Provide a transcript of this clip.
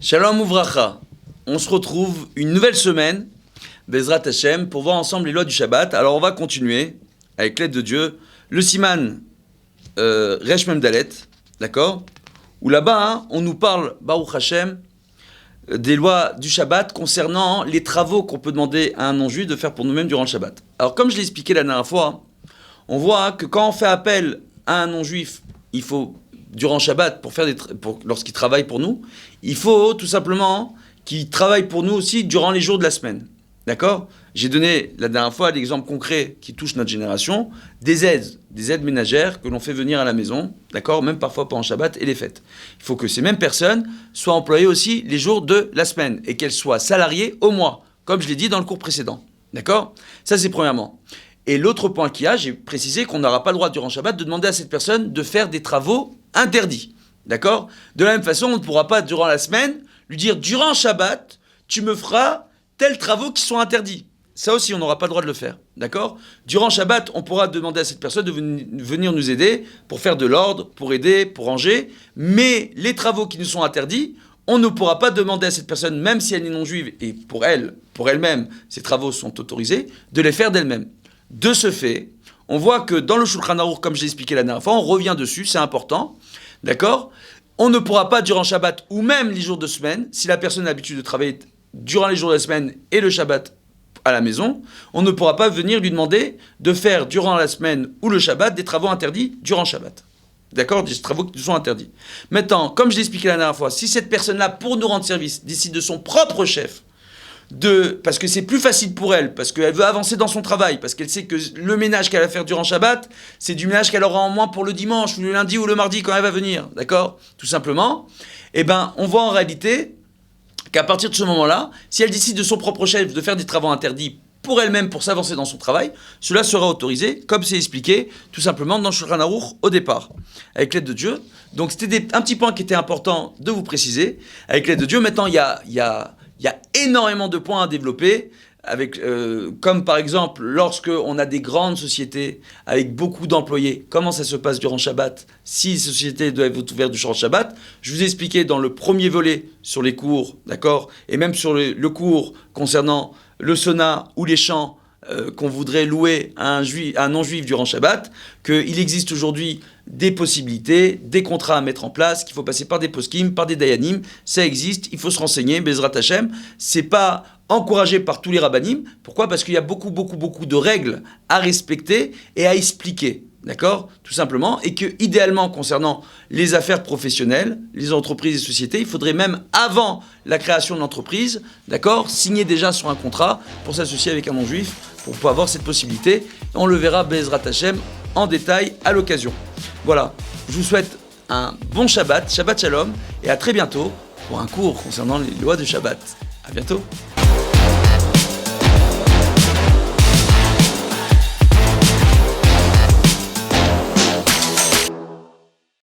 Shalom Uvracha, on se retrouve une nouvelle semaine, Bezrat Hashem, pour voir ensemble les lois du Shabbat. Alors on va continuer, avec l'aide de Dieu, le Siman Resh Mem Dalet, d'accord? Où là-bas, on nous parle, Baruch Hashem, des lois du Shabbat concernant les travaux qu'on peut demander à un non-juif de faire pour nous-mêmes durant le Shabbat. Alors comme je l'ai expliqué la dernière fois, on voit que quand on fait appel à un non-juif, il faut, durant Shabbat, lorsqu'il travaille pour nous, il faut tout simplement qu'il travaille pour nous aussi durant les jours de la semaine. D'accord ? J'ai donné la dernière fois l'exemple concret qui touche notre génération, des aides ménagères que l'on fait venir à la maison, d'accord ? Même parfois pendant Shabbat et les fêtes. Il faut que ces mêmes personnes soient employées aussi les jours de la semaine et qu'elles soient salariées au mois, comme je l'ai dit dans le cours précédent. D'accord ? Ça c'est premièrement. Et l'autre point qu'il y a, j'ai précisé qu'on n'aura pas le droit durant Shabbat de demander à cette personne de faire des travaux interdits. D'accord ? De la même façon, on ne pourra pas durant la semaine lui dire durant Shabbat, tu me feras tels travaux qui sont interdits. Ça aussi, on n'aura pas le droit de le faire. D'accord ? Durant Shabbat, on pourra demander à cette personne de venir nous aider pour faire de l'ordre, pour aider, pour ranger. Mais les travaux qui nous sont interdits, on ne pourra pas demander à cette personne, même si elle est non-juive, et pour elle-même, ces travaux sont autorisés, de les faire d'elle-même. De ce fait, on voit que dans le Shulchan Aruch, comme j'ai expliqué la dernière fois, on revient dessus, c'est important, d'accord ? On ne pourra pas durant Shabbat ou même les jours de semaine, si la personne a l'habitude de travailler durant les jours de la semaine et le Shabbat à la maison, on ne pourra pas venir lui demander de faire durant la semaine ou le Shabbat des travaux interdits durant Shabbat. D'accord ? Des travaux qui sont interdits. Maintenant, comme je l'ai expliqué la dernière fois, si cette personne-là, pour nous rendre service, décide de son propre chef, parce que c'est plus facile pour elle, parce qu'elle veut avancer dans son travail, parce qu'elle sait que le ménage qu'elle va faire durant Shabbat, c'est du ménage qu'elle aura en moins pour le dimanche, ou le lundi, ou le mardi, quand elle va venir, d'accord ? Tout simplement, on voit en réalité qu'à partir de ce moment-là, si elle décide de son propre chef de faire des travaux interdits pour elle-même, pour s'avancer dans son travail, cela sera autorisé, comme c'est expliqué, tout simplement, dans Shulchan Aruch au départ, avec l'aide de Dieu. Donc c'était un petit point qui était important de vous préciser, avec l'aide de Dieu. Maintenant, il y a énormément de points à développer, comme par exemple, lorsque on a des grandes sociétés avec beaucoup d'employés, comment ça se passe durant Shabbat, si ces sociétés doivent être ouvertes durant Shabbat. Je vous ai expliqué dans le premier volet sur les cours, d'accord, et même sur le cours concernant le sauna ou les champs qu'on voudrait louer à un non-juif durant Shabbat, qu'il existe aujourd'hui des possibilités, des contrats à mettre en place, qu'il faut passer par des poskim, par des dayanim, ça existe, il faut se renseigner, Bezrat Hashem, c'est pas encouragé par tous les rabbanim. Pourquoi ? Parce qu'il y a beaucoup de règles à respecter et à expliquer, d'accord ? Tout simplement, et que idéalement, concernant les affaires professionnelles, les entreprises et sociétés, il faudrait même, avant la création de l'entreprise, d'accord, signer déjà sur un contrat pour s'associer avec un non-juif, pour pouvoir avoir cette possibilité. On le verra, Bezrat Hashem, en détail à l'occasion. Voilà, je vous souhaite un bon Shabbat, Shabbat Shalom, et à très bientôt pour un cours concernant les lois du Shabbat. À bientôt.